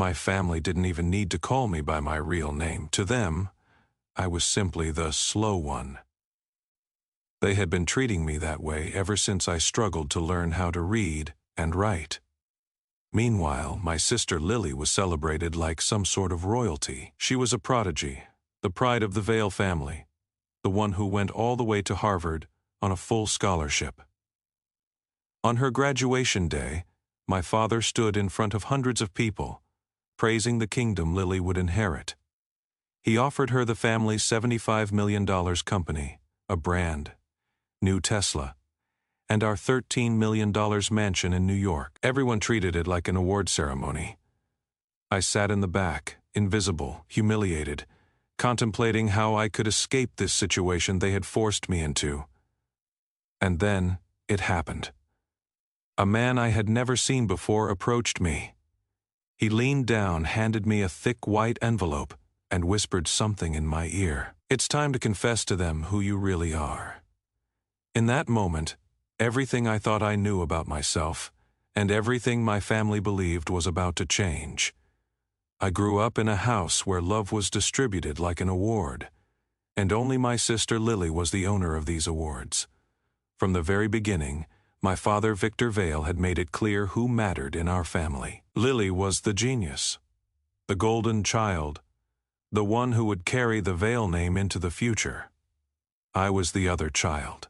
My family didn't even need to call me by my real name. To them, I was simply the slow one. They had been treating me that way ever since I struggled to learn how to read and write. Meanwhile, my sister Lily was celebrated like some sort of royalty. She was a prodigy, the pride of the Vale family, the one who went all the way to Harvard on a full scholarship. On her graduation day, my father stood in front of hundreds of people, praising the kingdom Lily would inherit. He offered her the family's $75 million company, a brand, new Tesla, and our $13 million mansion in New York. Everyone treated it like an award ceremony. I sat in the back, invisible, humiliated, contemplating how I could escape this situation they had forced me into. And then, it happened. A man I had never seen before approached me. He leaned down, handed me a thick white envelope, and whispered something in my ear. "It's time to confess to them who you really are." In that moment, everything I thought I knew about myself, and everything my family believed was about to change. I grew up in a house where love was distributed like an award, and only my sister Lily was the owner of these awards. From the very beginning, my father Victor Vale had made it clear who mattered in our family. Lily was the genius, the golden child, the one who would carry the Vale name into the future. I was the other child,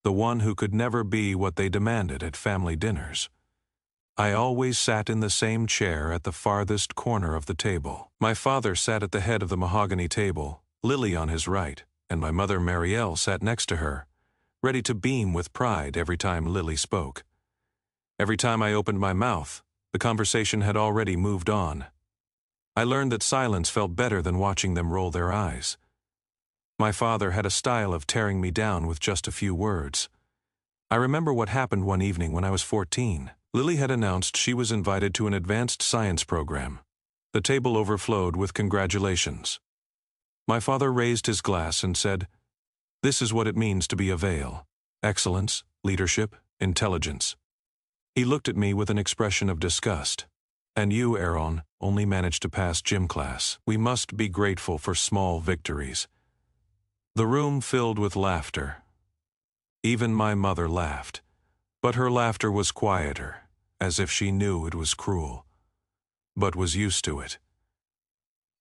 the one who could never be what they demanded at family dinners. I always sat in the same chair at the farthest corner of the table. My father sat at the head of the mahogany table, Lily on his right, and my mother Marielle sat next to her, ready to beam with pride every time Lily spoke. Every time I opened my mouth, the conversation had already moved on. I learned that silence felt better than watching them roll their eyes. My father had a style of tearing me down with just a few words. I remember what happened one evening when I was 14. Lily had announced she was invited to an advanced science program. The table overflowed with congratulations. My father raised his glass and said, "This is what it means to be a Vale: excellence, leadership, intelligence." He looked at me with an expression of disgust. "And you, Aaron, only managed to pass gym class. We must be grateful for small victories." The room filled with laughter. Even my mother laughed, but her laughter was quieter, as if she knew it was cruel, but was used to it.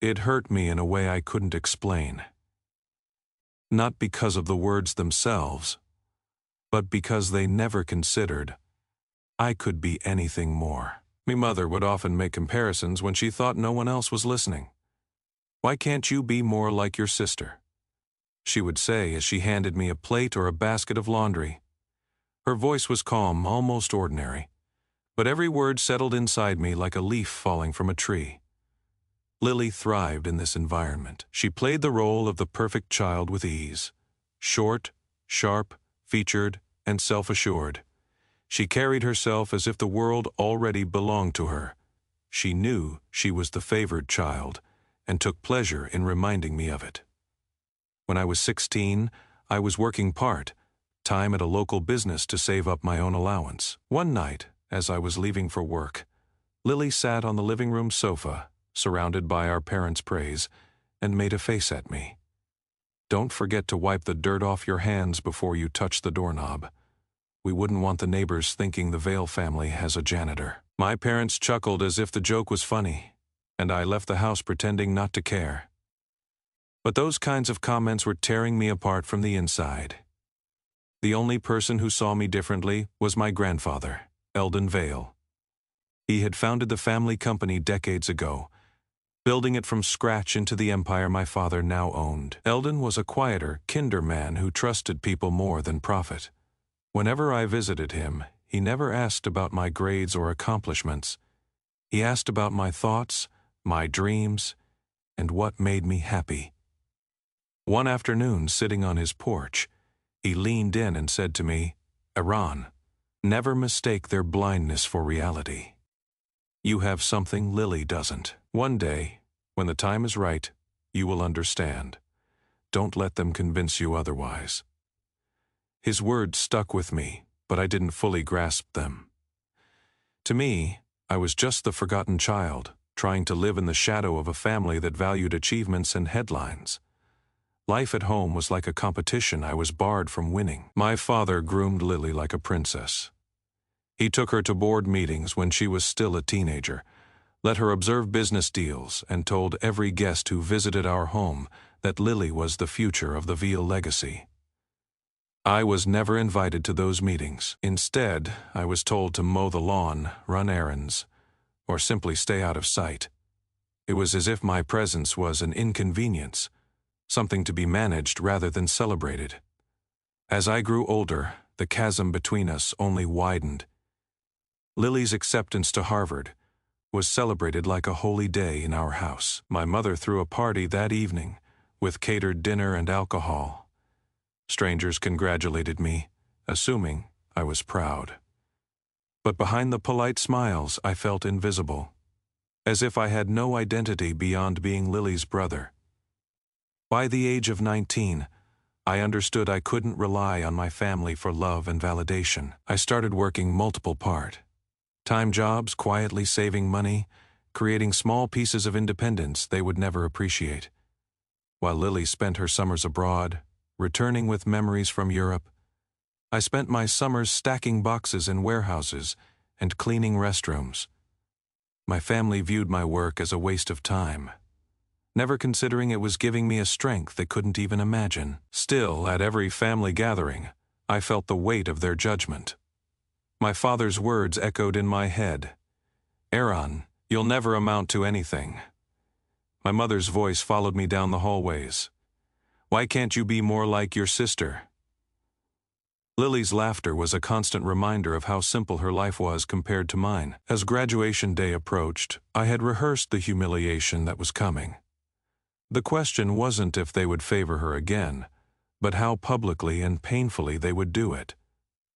It hurt me in a way I couldn't explain. Not because of the words themselves, but because they never considered I could be anything more. My mother would often make comparisons when she thought no one else was listening. "Why can't you be more like your sister?" she would say as she handed me a plate or a basket of laundry. Her voice was calm, almost ordinary, but every word settled inside me like a leaf falling from a tree. Lily thrived in this environment. She played the role of the perfect child with ease. Short, sharp, featured, and self-assured. She carried herself as if the world already belonged to her. She knew she was the favored child, and took pleasure in reminding me of it. When I was 16, I was working part-time at a local business to save up my own allowance. One night, as I was leaving for work, Lily sat on the living room sofa, surrounded by our parents' praise, and made a face at me. "Don't forget to wipe the dirt off your hands before you touch the doorknob. We wouldn't want the neighbors thinking the Vale family has a janitor." My parents chuckled as if the joke was funny, and I left the house pretending not to care. But those kinds of comments were tearing me apart from the inside. The only person who saw me differently was my grandfather, Eldon Vale. He had founded the family company decades ago, building it from scratch into the empire my father now owned. Eldon was a quieter, kinder man who trusted people more than profit. Whenever I visited him, he never asked about my grades or accomplishments. He asked about my thoughts, my dreams, and what made me happy. One afternoon, sitting on his porch, he leaned in and said to me, "Aaron, never mistake their blindness for reality. You have something Lily doesn't. One day, when the time is right, you will understand. Don't let them convince you otherwise." His words stuck with me, but I didn't fully grasp them. To me, I was just the forgotten child, trying to live in the shadow of a family that valued achievements and headlines. Life at home was like a competition I was barred from winning. My father groomed Lily like a princess. He took her to board meetings when she was still a teenager, let her observe business deals, and told every guest who visited our home that Lily was the future of the Veal legacy. I was never invited to those meetings. Instead, I was told to mow the lawn, run errands, or simply stay out of sight. It was as if my presence was an inconvenience, something to be managed rather than celebrated. As I grew older, the chasm between us only widened. Lily's acceptance to Harvard was celebrated like a holy day in our house. My mother threw a party that evening, with catered dinner and alcohol. Strangers congratulated me, assuming I was proud. But behind the polite smiles, I felt invisible, as if I had no identity beyond being Lily's brother. By the age of 19, I understood I couldn't rely on my family for love and validation. I started working multiple part-time jobs, quietly saving money, creating small pieces of independence they would never appreciate. While Lily spent her summers abroad, returning with memories from Europe, I spent my summers stacking boxes in warehouses and cleaning restrooms. My family viewed my work as a waste of time, never considering it was giving me a strength they couldn't even imagine. Still, at every family gathering, I felt the weight of their judgment. My father's words echoed in my head. "Aaron, you'll never amount to anything." My mother's voice followed me down the hallways. "Why can't you be more like your sister?" Lily's laughter was a constant reminder of how simple her life was compared to mine. As graduation day approached, I had rehearsed the humiliation that was coming. The question wasn't if they would favor her again, but how publicly and painfully they would do it.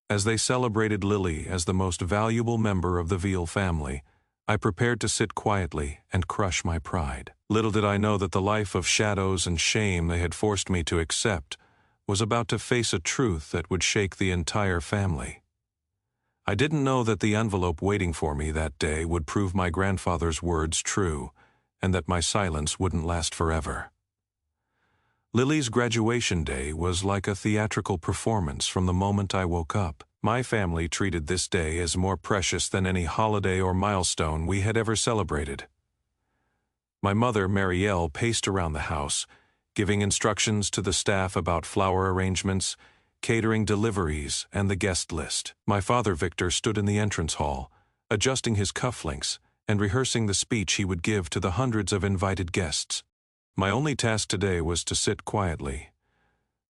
As they celebrated Lily as the most valuable member of the Veal family, I prepared to sit quietly and crush my pride. Little did I know that the life of shadows and shame they had forced me to accept was about to face a truth that would shake the entire family. I didn't know that the envelope waiting for me that day would prove my grandfather's words true, and that my silence wouldn't last forever. Lily's graduation day was like a theatrical performance from the moment I woke up. My family treated this day as more precious than any holiday or milestone we had ever celebrated. My mother, Marielle, paced around the house, giving instructions to the staff about flower arrangements, catering deliveries, and the guest list. My father, Victor, stood in the entrance hall, adjusting his cufflinks and rehearsing the speech he would give to the hundreds of invited guests. My only task today was to sit quietly.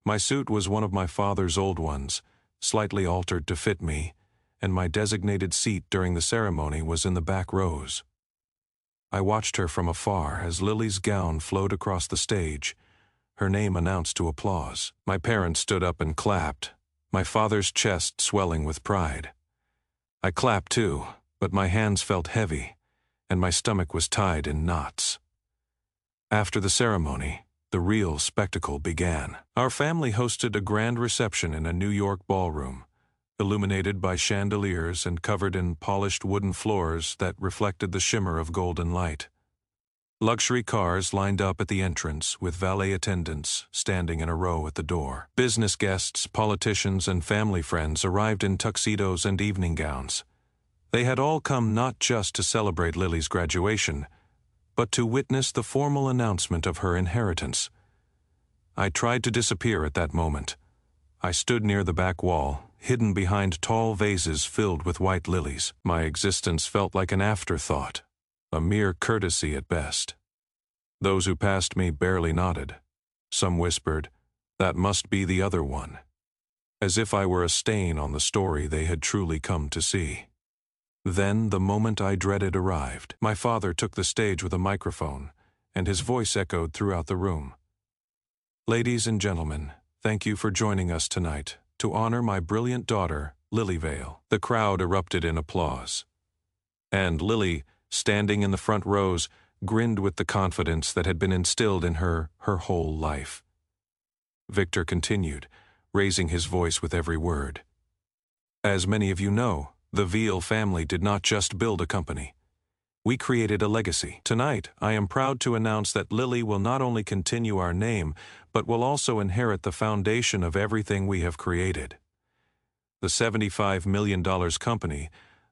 My suit was one of my father's old ones, slightly altered to fit me, and my designated seat during the ceremony was in the back rows. I watched her from afar as Lily's gown flowed across the stage, her name announced to applause. My parents stood up and clapped, my father's chest swelling with pride. I clapped too, but my hands felt heavy, and my stomach was tied in knots. After the ceremony, the real spectacle began. Our family hosted a grand reception in a New York ballroom, illuminated by chandeliers and covered in polished wooden floors that reflected the shimmer of golden light. Luxury cars lined up at the entrance with valet attendants standing in a row at the door. Business guests, politicians, and family friends arrived in tuxedos and evening gowns. They had all come not just to celebrate Lily's graduation, but to witness the formal announcement of her inheritance. I tried to disappear at that moment. I stood near the back wall, hidden behind tall vases filled with white lilies. My existence felt like an afterthought, a mere courtesy at best. Those who passed me barely nodded. Some whispered, "That must be the other one," as if I were a stain on the story they had truly come to see. Then the moment I dreaded arrived. My father took the stage with a microphone, and his voice echoed throughout the room. "Ladies and gentlemen, thank you for joining us tonight to honor my brilliant daughter, Lily Vale." The crowd erupted in applause. And Lily, standing in the front rows, grinned with the confidence that had been instilled in her whole life. Victor continued, raising his voice with every word. "As many of you know, the Veal family did not just build a company. We created a legacy. Tonight, I am proud to announce that Lily will not only continue our name, but will also inherit the foundation of everything we have created. The $75 million company,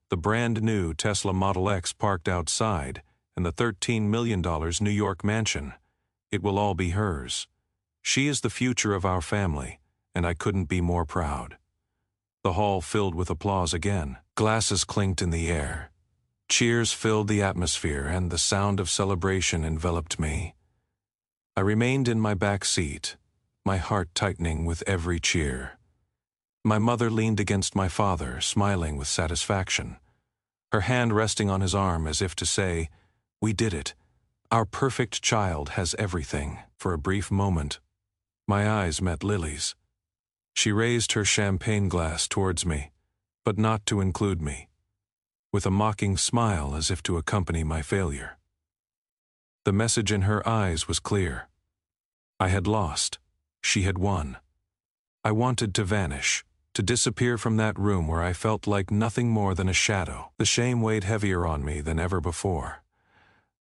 the brand new Tesla Model X parked outside, and the $13 million New York mansion. It will all be hers. She is the future of our family, and I couldn't be more proud. The hall filled with applause again. Glasses clinked in the air. Cheers filled the atmosphere, and the sound of celebration enveloped me. I remained in my back seat, my heart tightening with every cheer. My mother leaned against my father, smiling with satisfaction, her hand resting on his arm as if to say, "We did it. Our perfect child has everything." For a brief moment, my eyes met Lily's. She raised her champagne glass towards me, but not to include me, with a mocking smile as if to accompany my failure. The message in her eyes was clear. I had lost. She had won. I wanted to vanish, to disappear from that room where I felt like nothing more than a shadow. The shame weighed heavier on me than ever before.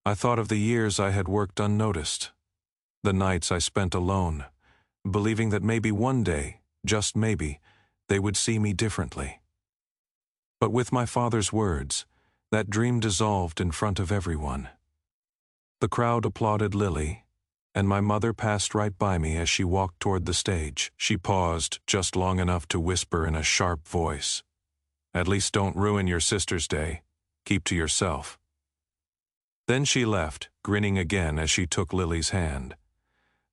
I thought of the years I had worked unnoticed, the nights I spent alone, believing that maybe one day, just maybe, they would see me differently. But with my father's words, that dream dissolved in front of everyone. The crowd applauded Lily, and my mother passed right by me as she walked toward the stage. She paused just long enough to whisper in a sharp voice, "At least don't ruin your sister's day. Keep to yourself." Then she left, grinning again as she took Lily's hand.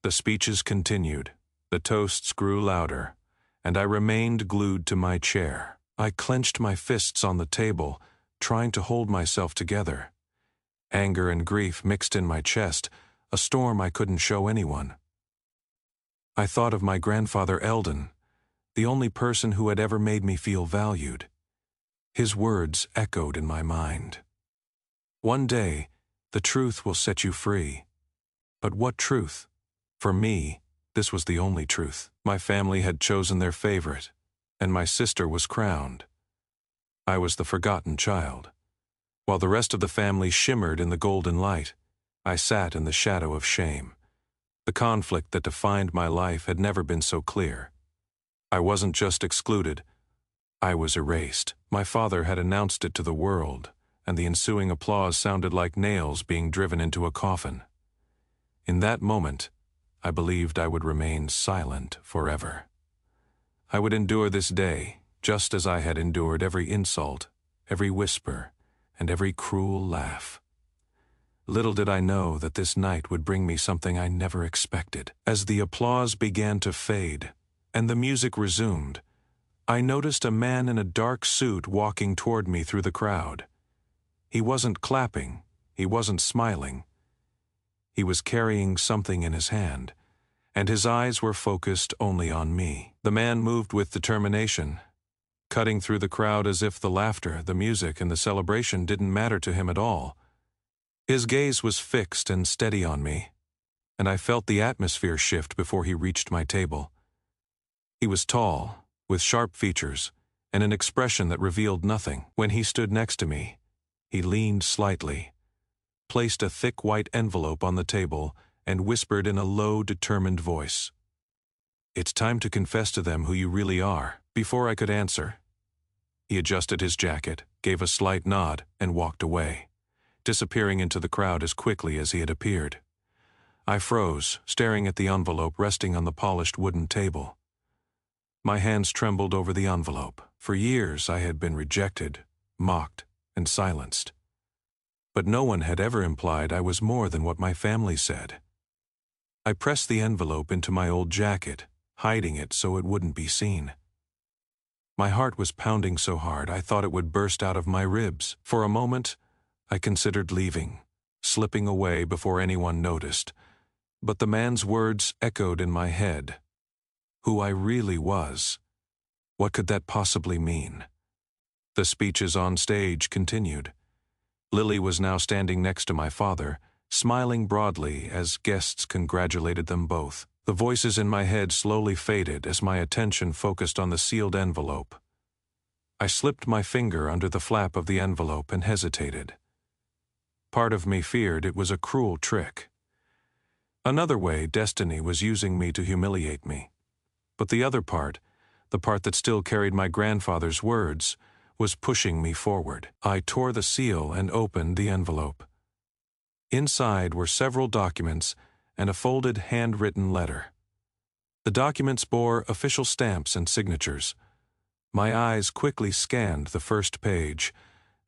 The speeches continued, the toasts grew louder, and I remained glued to my chair. I clenched my fists on the table, trying to hold myself together. Anger and grief mixed in my chest, a storm I couldn't show anyone. I thought of my grandfather Eldon, the only person who had ever made me feel valued. His words echoed in my mind. "One day, the truth will set you free." But what truth? For me, this was the only truth. My family had chosen their favorite, and my sister was crowned. I was the forgotten child. While the rest of the family shimmered in the golden light, I sat in the shadow of shame. The conflict that defined my life had never been so clear. I wasn't just excluded, I was erased. My father had announced it to the world, and the ensuing applause sounded like nails being driven into a coffin. In that moment, I believed I would remain silent forever. I would endure this day, just as I had endured every insult, every whisper, and every cruel laugh. Little did I know that this night would bring me something I never expected. As the applause began to fade, and the music resumed, I noticed a man in a dark suit walking toward me through the crowd. He wasn't clapping, he wasn't smiling. He was carrying something in his hand, and his eyes were focused only on me. The man moved with determination, cutting through the crowd as if the laughter, the music, and the celebration didn't matter to him at all. His gaze was fixed and steady on me, and I felt the atmosphere shift before he reached my table. He was tall, with sharp features, and an expression that revealed nothing. When he stood next to me, he leaned slightly, placed a thick white envelope on the table, and whispered in a low, determined voice, "It's time to confess to them who you really are." Before I could answer, he adjusted his jacket, gave a slight nod, and walked away, disappearing into the crowd as quickly as he had appeared. I froze, staring at the envelope resting on the polished wooden table. My hands trembled over the envelope. For years I had been rejected, mocked, and silenced. But no one had ever implied I was more than what my family said. I pressed the envelope into my old jacket, hiding it so it wouldn't be seen. My heart was pounding so hard I thought it would burst out of my ribs. For a moment, I considered leaving, slipping away before anyone noticed. But the man's words echoed in my head. Who I really was. What could that possibly mean? The speeches on stage continued. Lily was now standing next to my father, smiling broadly as guests congratulated them both. The voices in my head slowly faded as my attention focused on the sealed envelope. I slipped my finger under the flap of the envelope and hesitated. part of me feared it was a cruel trick. Another way, destiny was using me to humiliate me. But the other part, the part that still carried my grandfather's words, was pushing me forward. I tore the seal and opened the envelope. Inside were several documents and a folded handwritten letter. The documents bore official stamps and signatures. My eyes quickly scanned the first page,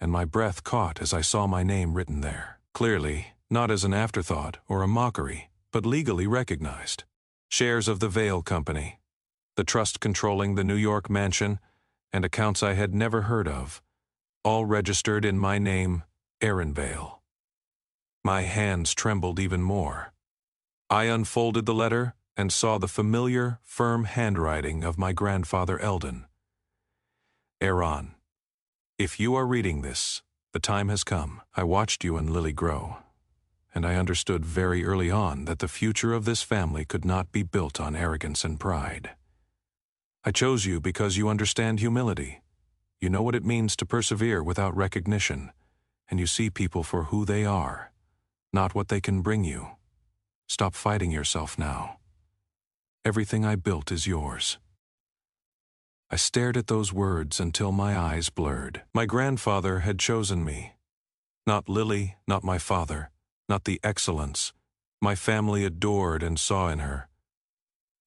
and my breath caught as I saw my name written there. Clearly, not as an afterthought or a mockery, but legally recognized. Shares of the Vale Company, the trust controlling the New York mansion, and accounts I had never heard of, all registered in my name, Aaron Vale. My hands trembled even more. I unfolded the letter and saw the familiar, firm handwriting of my grandfather Eldon. Aaron, if you are reading this, the time has come. I watched you and Lily grow, and I understood very early on that the future of this family could not be built on arrogance and pride. I chose you because you understand humility. You know what it means to persevere without recognition, and you see people for who they are, not what they can bring you. Stop fighting yourself now. Everything I built is yours. I stared at those words until my eyes blurred. My grandfather had chosen me. Not Lily, not my father, not the excellence my family adored and saw in her.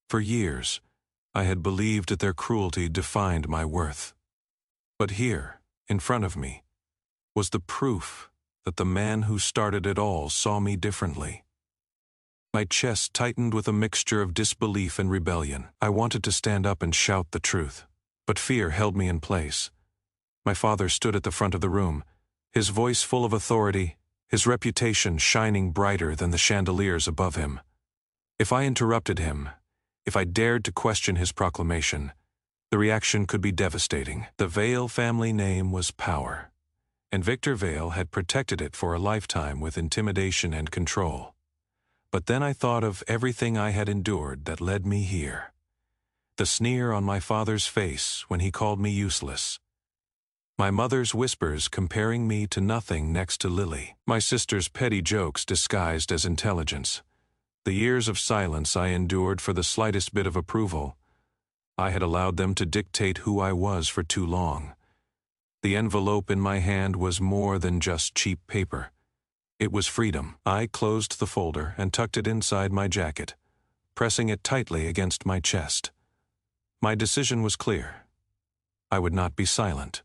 For years, I had believed that their cruelty defined my worth. But here, in front of me, was the proof that the man who started it all saw me differently. My chest tightened with a mixture of disbelief and rebellion. I wanted to stand up and shout the truth, but fear held me in place. My father stood at the front of the room, his voice full of authority, his reputation shining brighter than the chandeliers above him. If I interrupted him, if I dared to question his proclamation, the reaction could be devastating. The Vale family name was power, and Victor Vale had protected it for a lifetime with intimidation and control. But then I thought of everything I had endured that led me here. The sneer on my father's face when he called me useless. My mother's whispers comparing me to nothing next to Lily. My sister's petty jokes disguised as intelligence. The years of silence I endured for the slightest bit of approval. I had allowed them to dictate who I was for too long. The envelope in my hand was more than just cheap paper. It was freedom. I closed the folder and tucked it inside my jacket, pressing it tightly against my chest. My decision was clear. I would not be silent.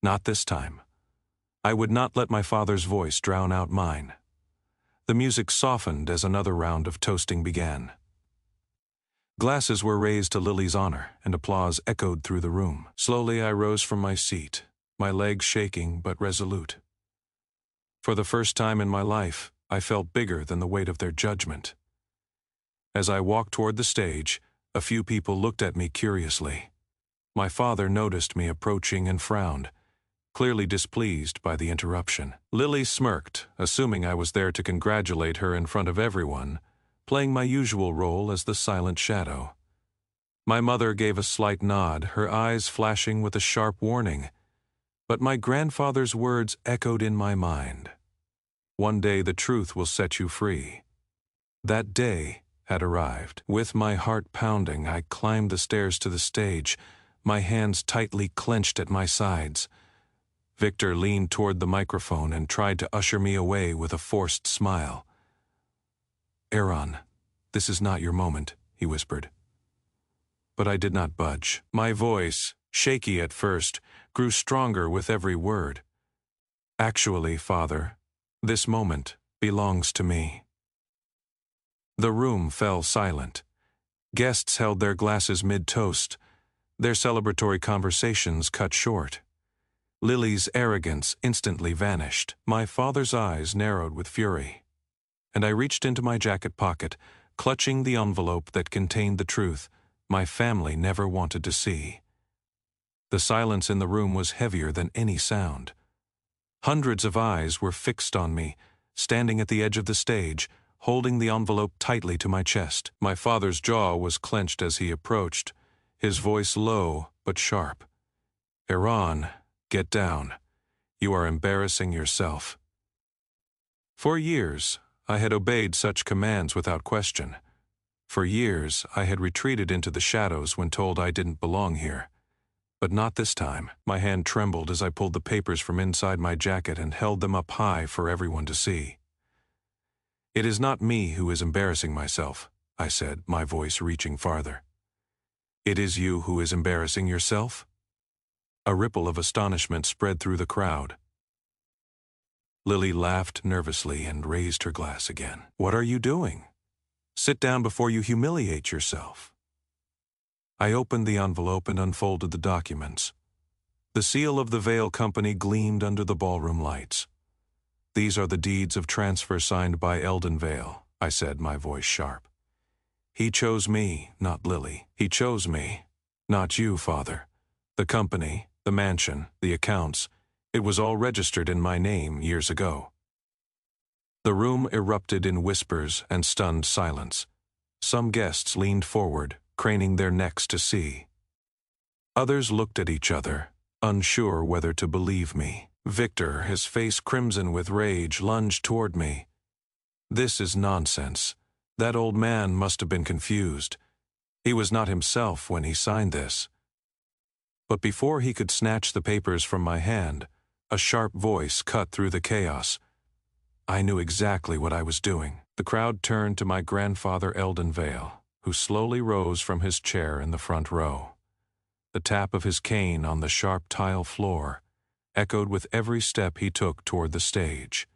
Not this time. I would not let my father's voice drown out mine. The music softened as another round of toasting began. Glasses were raised to Lily's honor, and applause echoed through the room. Slowly I rose from my seat, my legs shaking but resolute. For the first time in my life, I felt bigger than the weight of their judgment. As I walked toward the stage, a few people looked at me curiously. My father noticed me approaching and frowned, clearly displeased by the interruption. Lily smirked, assuming I was there to congratulate her in front of everyone, playing my usual role as the silent shadow. My mother gave a slight nod, her eyes flashing with a sharp warning. But my grandfather's words echoed in my mind. One day the truth will set you free. That day had arrived. With my heart pounding, I climbed the stairs to the stage, my hands tightly clenched at my sides. Victor leaned toward the microphone and tried to usher me away with a forced smile. "Aaron, this is not your moment," he whispered. But I did not budge. My voice, shaky at first, grew stronger with every word. "Actually, Father, this moment belongs to me." The room fell silent. Guests held their glasses mid-toast, their celebratory conversations cut short. Lily's arrogance instantly vanished. My father's eyes narrowed with fury, and I reached into my jacket pocket, clutching the envelope that contained the truth my family never wanted to see. The silence in the room was heavier than any sound. Hundreds of eyes were fixed on me, standing at the edge of the stage, holding the envelope tightly to my chest. My father's jaw was clenched as he approached, his voice low but sharp. "Aaron, get down. You are embarrassing yourself." For years, I had obeyed such commands without question. For years, I had retreated into the shadows when told I didn't belong here. But not this time. My hand trembled as I pulled the papers from inside my jacket and held them up high for everyone to see. "It is not me who is embarrassing myself," I said, my voice reaching farther. "It is you who is embarrassing yourself?" A ripple of astonishment spread through the crowd. Lily laughed nervously and raised her glass again. "What are you doing? Sit down before you humiliate yourself." I opened the envelope and unfolded the documents. The seal of the Vale Company gleamed under the ballroom lights. "These are the deeds of transfer signed by Eldon Vale," I said, my voice sharp. "He chose me, not Lily. He chose me, not you, Father. The company, the mansion, the accounts, it was all registered in my name years ago." The room erupted in whispers and stunned silence. Some guests leaned forward, craning their necks to see. Others looked at each other, unsure whether to believe me. Victor, his face crimson with rage, lunged toward me. "This is nonsense. That old man must have been confused. He was not himself when he signed this." But before he could snatch the papers from my hand, a sharp voice cut through the chaos. I knew exactly what I was doing. The crowd turned to my grandfather Eldon Vale, who slowly rose from his chair in the front row. The tap of his cane on the sharp tile floor echoed with every step he took toward the stage.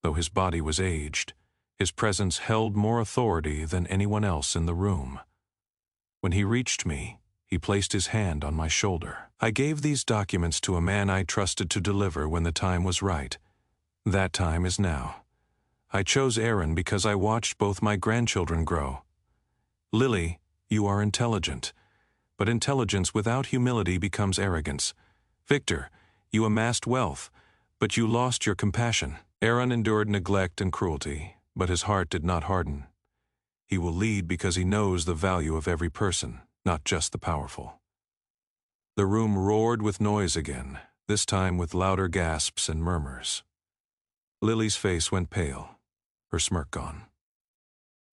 Though his body was aged, his presence held more authority than anyone else in the room. When he reached me, he placed his hand on my shoulder. "I gave these documents to a man I trusted to deliver when the time was right. That time is now. I chose Aaron because I watched both my grandchildren grow. Lily, you are intelligent, but intelligence without humility becomes arrogance. Victor, you amassed wealth, but you lost your compassion. Aaron endured neglect and cruelty, but his heart did not harden. He will lead because he knows the value of every person, not just the powerful." The room roared with noise again, this time with louder gasps and murmurs. Lily's face went pale, her smirk gone.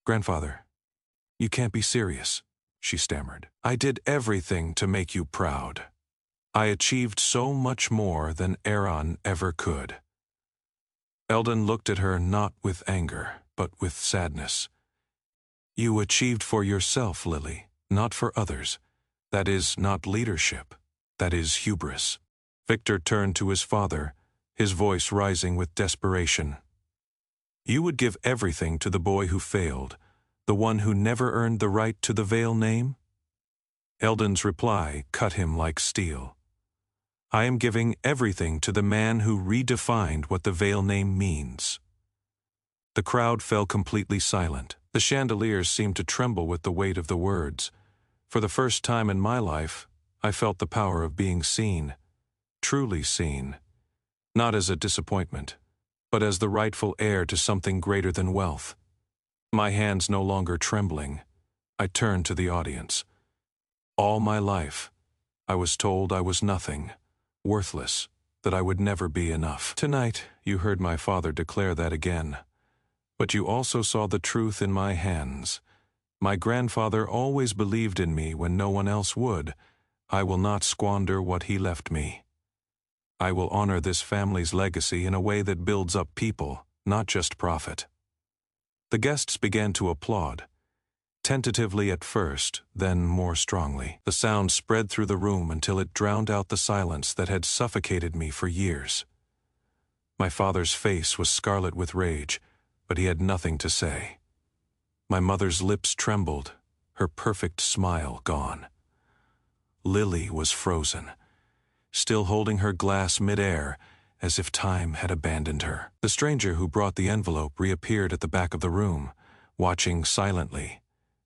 "Grandfather, you can't be serious," she stammered. "I did everything to make you proud. I achieved so much more than Aaron ever could." Eldon looked at her not with anger, but with sadness. "You achieved for yourself, Lily, not for others. That is not leadership. That is hubris." Victor turned to his father, his voice rising with desperation. "You would give everything to the boy who failed, the one who never earned the right to the Vale name?" Eldon's reply cut him like steel. "I am giving everything to the man who redefined what the Vale name means." The crowd fell completely silent. The chandeliers seemed to tremble with the weight of the words. For the first time in my life, I felt the power of being seen, truly seen, not as a disappointment, but as the rightful heir to something greater than wealth. My hands no longer trembling, I turned to the audience. All my life, I was told I was nothing, worthless, that I would never be enough. Tonight, you heard my father declare that again. But you also saw the truth in my hands. My grandfather always believed in me when no one else would. I will not squander what he left me. I will honor this family's legacy in a way that builds up people, not just profit. The guests began to applaud. Tentatively at first, then more strongly. The sound spread through the room until it drowned out the silence that had suffocated me for years. My father's face was scarlet with rage, but he had nothing to say. My mother's lips trembled, her perfect smile gone. Lily was frozen, still holding her glass mid-air, as if time had abandoned her. The stranger who brought the envelope reappeared at the back of the room, watching silently,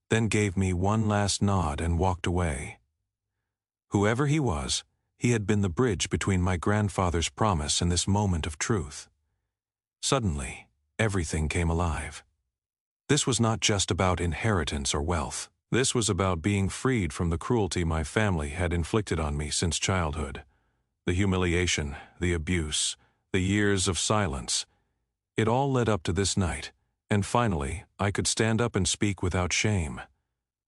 then gave me one last nod and walked away. Whoever he was, he had been the bridge between my grandfather's promise and this moment of truth. Suddenly, everything came alive. This was not just about inheritance or wealth. This was about being freed from the cruelty my family had inflicted on me since childhood. The humiliation, the abuse, the years of silence. It all led up to this night, and finally, I could stand up and speak without shame.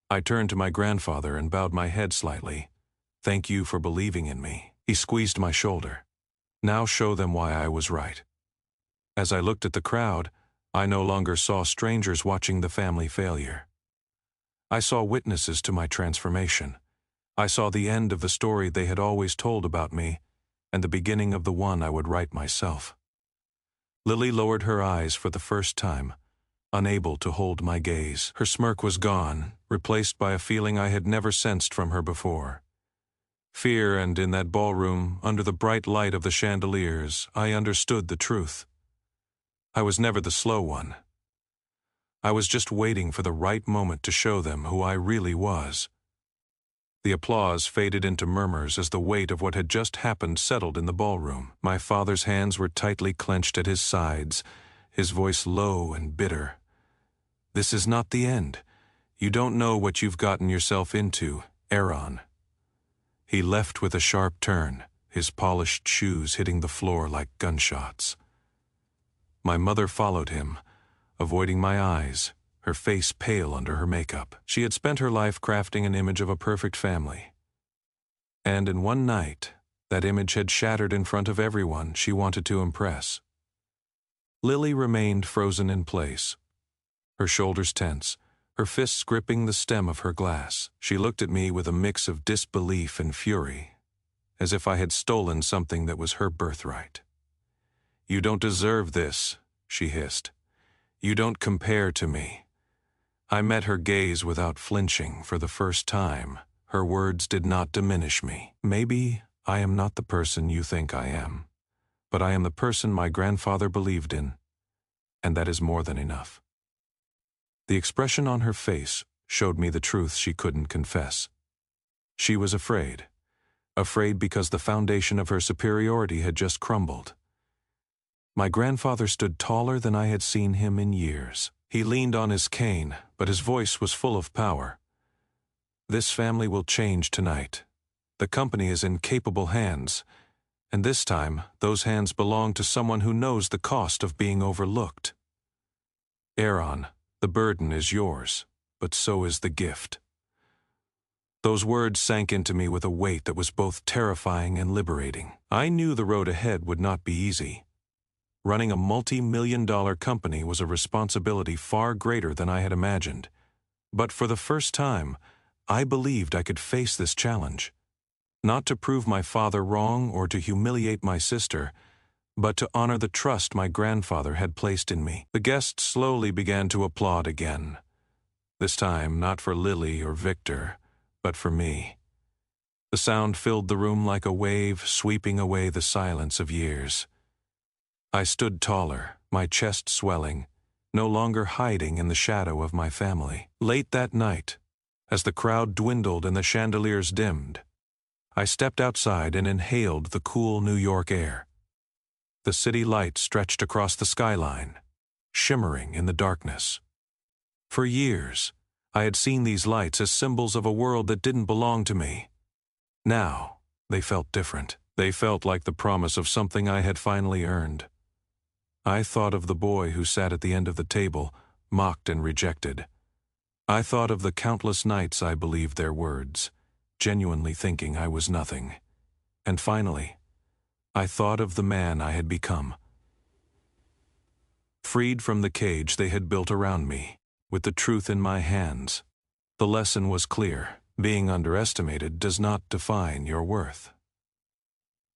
I turned to my grandfather and bowed my head slightly. "Thank you for believing in me." He squeezed my shoulder. "Now show them why I was right." As I looked at the crowd, I no longer saw strangers watching the family failure. I saw witnesses to my transformation. I saw the end of the story they had always told about me, and the beginning of the one I would write myself. Lily lowered her eyes for the first time, unable to hold my gaze. Her smirk was gone, replaced by a feeling I had never sensed from her before. Fear, and in that ballroom, under the bright light of the chandeliers, I understood the truth. I was never the slow one. I was just waiting for the right moment to show them who I really was. The applause faded into murmurs as the weight of what had just happened settled in the ballroom. My father's hands were tightly clenched at his sides, his voice low and bitter. "This is not the end. You don't know what you've gotten yourself into, Aaron." He left with a sharp turn, his polished shoes hitting the floor like gunshots. My mother followed him, avoiding my eyes, her face pale under her makeup. She had spent her life crafting an image of a perfect family. And in one night, that image had shattered in front of everyone she wanted to impress. Lily remained frozen in place, her shoulders tense, her fists gripping the stem of her glass. She looked at me with a mix of disbelief and fury, as if I had stolen something that was her birthright. "You don't deserve this," she hissed. "You don't compare to me." I met her gaze without flinching for the first time. Her words did not diminish me. "Maybe I am not the person you think I am, but I am the person my grandfather believed in, and that is more than enough." The expression on her face showed me the truth she couldn't confess. She was afraid. Afraid because the foundation of her superiority had just crumbled. My grandfather stood taller than I had seen him in years. He leaned on his cane, but his voice was full of power. "This family will change tonight. The company is in capable hands, and this time those hands belong to someone who knows the cost of being overlooked. Aaron, the burden is yours, but so is the gift." Those words sank into me with a weight that was both terrifying and liberating. I knew the road ahead would not be easy. Running a multi-million-dollar company was a responsibility far greater than I had imagined. But for the first time, I believed I could face this challenge. Not to prove my father wrong or to humiliate my sister, but to honor the trust my grandfather had placed in me. The guests slowly began to applaud again. This time, not for Lily or Victor, but for me. The sound filled the room like a wave sweeping away the silence of years. I stood taller, my chest swelling, no longer hiding in the shadow of my family. Late that night, as the crowd dwindled and the chandeliers dimmed, I stepped outside and inhaled the cool New York air. The city lights stretched across the skyline, shimmering in the darkness. For years, I had seen these lights as symbols of a world that didn't belong to me. Now, they felt different. They felt like the promise of something I had finally earned. I thought of the boy who sat at the end of the table, mocked and rejected. I thought of the countless nights I believed their words, genuinely thinking I was nothing. And finally, I thought of the man I had become. Freed from the cage they had built around me, with the truth in my hands. The lesson was clear. Being underestimated does not define your worth.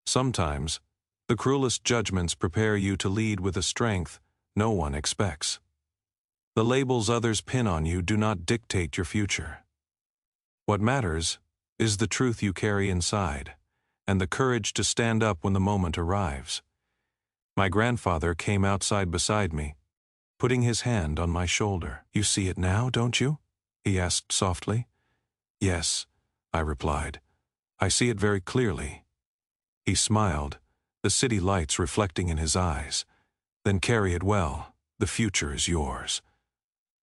Sometimes, the cruelest judgments prepare you to lead with a strength no one expects. The labels others pin on you do not dictate your future. What matters is the truth you carry inside, and the courage to stand up when the moment arrives. My grandfather came outside beside me, putting his hand on my shoulder. "You see it now, don't you?" he asked softly. "Yes," I replied. "I see it very clearly." He smiled, the city lights reflecting in his eyes. "Then carry it well. The future is yours."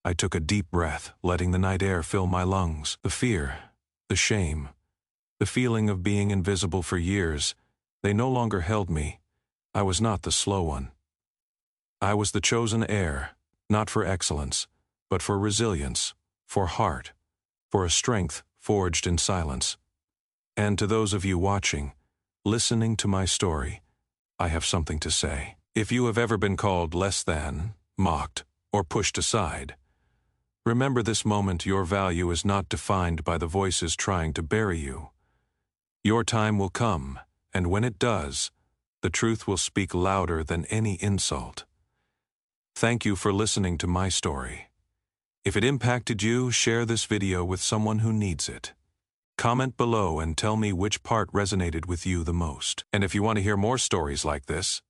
I took a deep breath, letting the night air fill my lungs. The fear, the shame, the feeling of being invisible for years, they no longer held me. I was not the slow one. I was the chosen heir, not for excellence, but for resilience, for heart, for a strength forged in silence. And to those of you watching, listening to my story, I have something to say. If you have ever been called less than, mocked, or pushed aside, remember this moment: your value is not defined by the voices trying to bury you. Your time will come, and when it does, the truth will speak louder than any insult. Thank you for listening to my story. If it impacted you, share this video with someone who needs it. Comment below and tell me which part resonated with you the most. And if you want to hear more stories like this,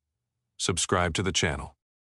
subscribe to the channel.